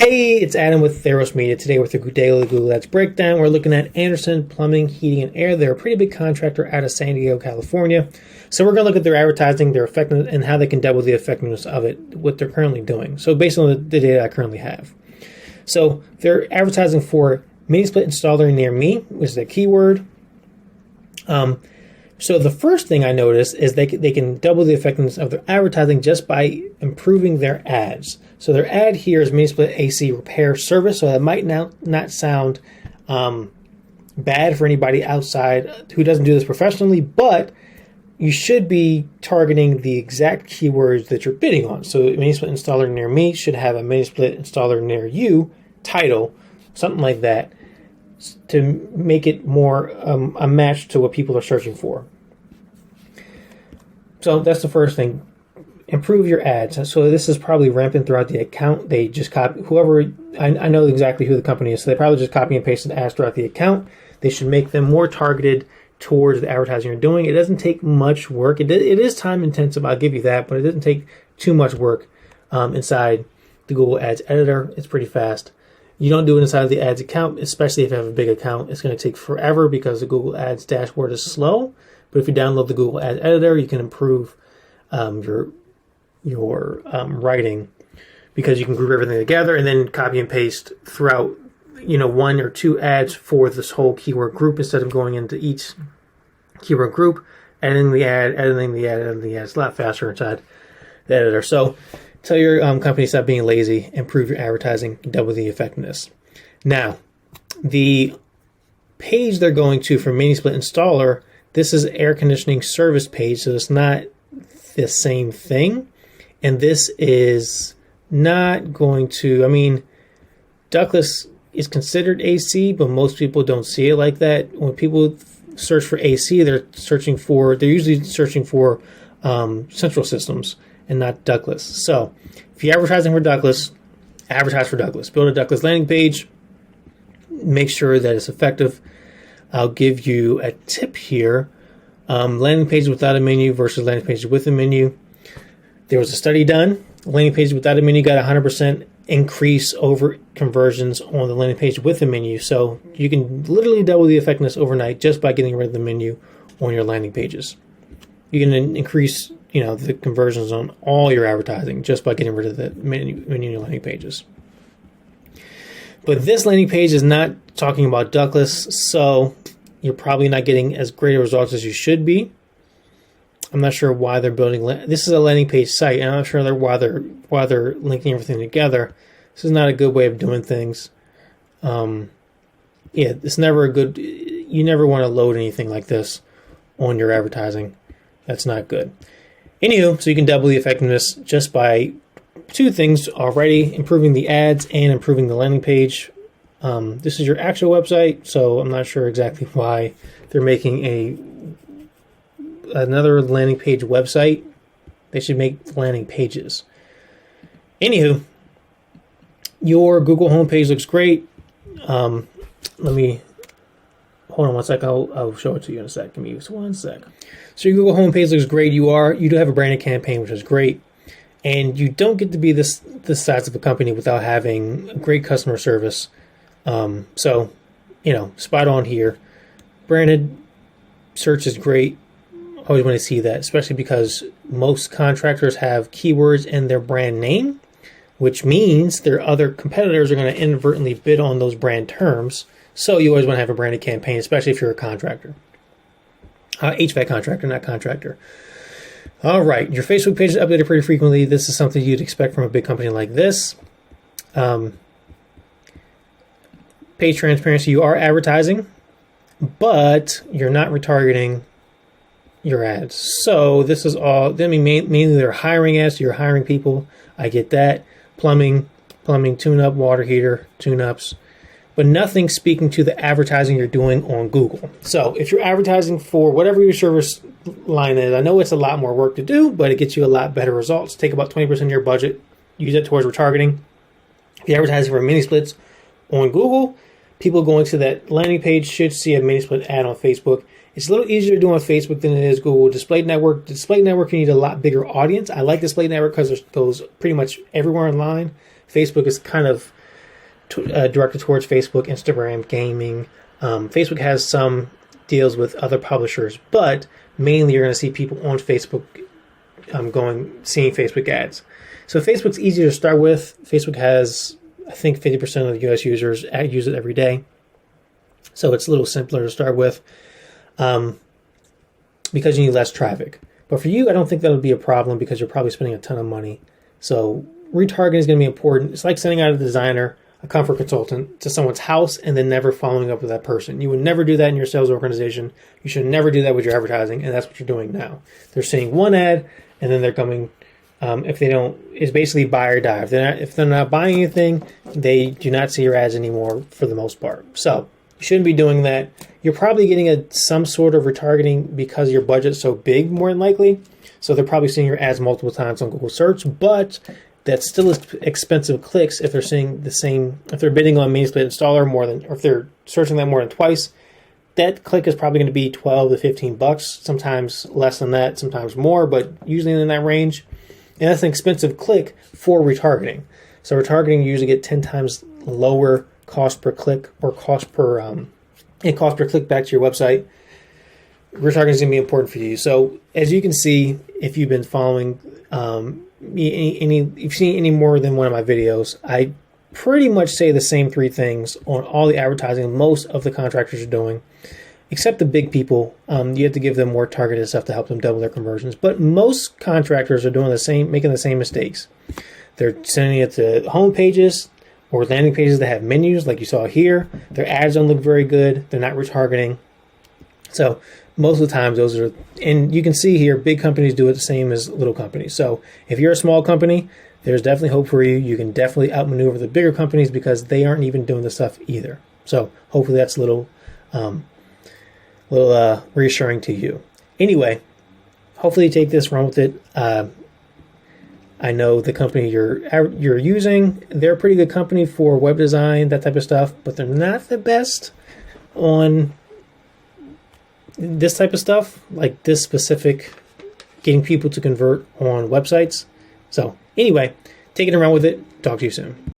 Hey, it's Adam with Theros Media. Today with the daily Google Ads breakdown, we're looking at Anderson Plumbing, Heating, and Air. They're a pretty big contractor out of San Diego, California. So we're going to look at their advertising, their effectiveness, and how they can double the effectiveness of it, what they're currently doing. So based on the data I currently have. So they're advertising for mini split installer near me, which is a keyword. So the first thing I noticed is they can double the effectiveness of their advertising just by improving their ads. So their ad here is mini split AC repair service. So that might not sound bad for anybody outside who doesn't do this professionally, but you should be targeting the exact keywords that you're bidding on. So mini split installer near me should have a mini split installer near you title, something like that, to make it more a match to what people are searching for. So that's the first thing. Improve your ads. So this is probably rampant throughout the account. They just copy whoever, I know exactly who the company is, so they probably just copy and pasted ads throughout the account. They should make them more targeted towards the advertising you're doing. It doesn't take much work. It is time intensive, I'll give you that, but it doesn't take too much work inside the Google Ads editor. It's pretty fast. You don't do it inside the ads account, especially if you have a big account. It's going to take forever because the Google Ads dashboard is slow. But if you download the Google Ads editor, you can improve your writing, because you can group everything together and then copy and paste throughout, one or two ads for this whole keyword group instead of going into each keyword group, editing the ad. It's a lot faster inside the editor. So tell your company stop being lazy, improve your advertising, double the effectiveness. Now, the page they're going to for mini split installer, this is air conditioning service page, so it's not the same thing. And this is not going to, ductless is considered AC, but most people don't see it like that. When people search for AC, they're usually searching for central systems and not ductless. So if you're advertising for ductless, advertise for ductless. Build a ductless landing page. Make sure that it's effective. I'll give you a tip here. Landing pages without a menu versus landing pages with a menu. There was a study done. Landing pages without a menu got 100% increase over conversions on the landing page with a menu. So you can literally double the effectiveness overnight just by getting rid of the menu on your landing pages. You can increase, the conversions on all your advertising just by getting rid of the menu on your landing pages. But this landing page is not talking about ductless, so you're probably not getting as great results as you should be. I'm not sure why they're building. This is a landing page site, and I'm not sure why they're linking everything together. This is not a good way of doing things. It's never a good. You never want to load anything like this on your advertising. That's not good. Anywho, so you can double the effectiveness just by two things already: improving the ads and improving the landing page. This is your actual website, so I'm not sure exactly why they're making another landing page website. They should make landing pages. Anywho, your Google homepage looks great. Let me hold on one sec. I'll show it to you in a sec. Give me just one sec. So your Google homepage looks great. You do have a branded campaign, which is great. And you don't get to be this size of a company without having great customer service. So, spot on here. Branded search is great. Always want to see that, especially because most contractors have keywords in their brand name, which means their other competitors are going to inadvertently bid on those brand terms. So you always want to have a branded campaign, especially if you're a contractor. HVAC contractor, not contractor. All right, your Facebook page is updated pretty frequently. This is something you'd expect from a big company like this. Page transparency, you are advertising, but you're not retargeting your ads. So this is all, mainly they're hiring ads, so you're hiring people. I get that. Plumbing tune-up, water heater, tune-ups, but nothing speaking to the advertising you're doing on Google. So if you're advertising for whatever your service line is, I know it's a lot more work to do, but it gets you a lot better results. Take about 20% of your budget, use it towards retargeting. If you're advertising for mini splits on Google, people going to that landing page should see a mini split ad on Facebook. It's a little easier to do on Facebook than it is Google. Display Network, you need a lot bigger audience. I like Display Network because it goes pretty much everywhere online. Facebook is kind of directed towards Facebook, Instagram, gaming. Facebook has some deals with other publishers, but mainly you're going to see people on Facebook seeing Facebook ads. So Facebook's easy to start with. Facebook has, I think, 50% of the US users use it every day. So it's a little simpler to start with because you need less traffic. But for you, I don't think that'll be a problem because you're probably spending a ton of money. So retargeting is going to be important. It's like sending out a designer, a comfort consultant to someone's house and then never following up with that person. You would never do that in your sales organization. You should never do that with your advertising, and that's what you're doing now. They're seeing one ad, and then they're coming. If they don't, it's basically buy or die. If they're not buying anything, they do not see your ads anymore for the most part. So you shouldn't be doing that. You're probably getting some sort of retargeting because your budget's so big, more than likely. So they're probably seeing your ads multiple times on Google search, but that's still expensive clicks if they're seeing the same, if they're bidding on Mini Split Installer or if they're searching that more than twice, that click is probably going to be $12 to $15, sometimes less than that, sometimes more, but usually in that range. And that's an expensive click for retargeting. So retargeting, you usually get 10 times lower cost per click or cost per click back to your website. Retargeting is going to be important for you. So as you can see, if you've been following if you've seen any more than one of my videos, I pretty much say the same three things on all the advertising most of the contractors are doing, except the big people. You have to give them more targeted stuff to help them double their conversions. But most contractors are doing making the same mistakes. They're sending it to home pages or landing pages that have menus like you saw here. Their ads don't look very good. They're not retargeting. So most of the times those are, and you can see here, big companies do it the same as little companies. So if you're a small company, there's definitely hope for you. You can definitely outmaneuver the bigger companies because they aren't even doing this stuff either. So hopefully that's a little reassuring to you. Anyway, hopefully you take this, run with it. I know the company you're using, they're a pretty good company for web design, that type of stuff, but they're not the best on this type of stuff, like this specific, getting people to convert on websites. So anyway, take it and run with it. Talk to you soon.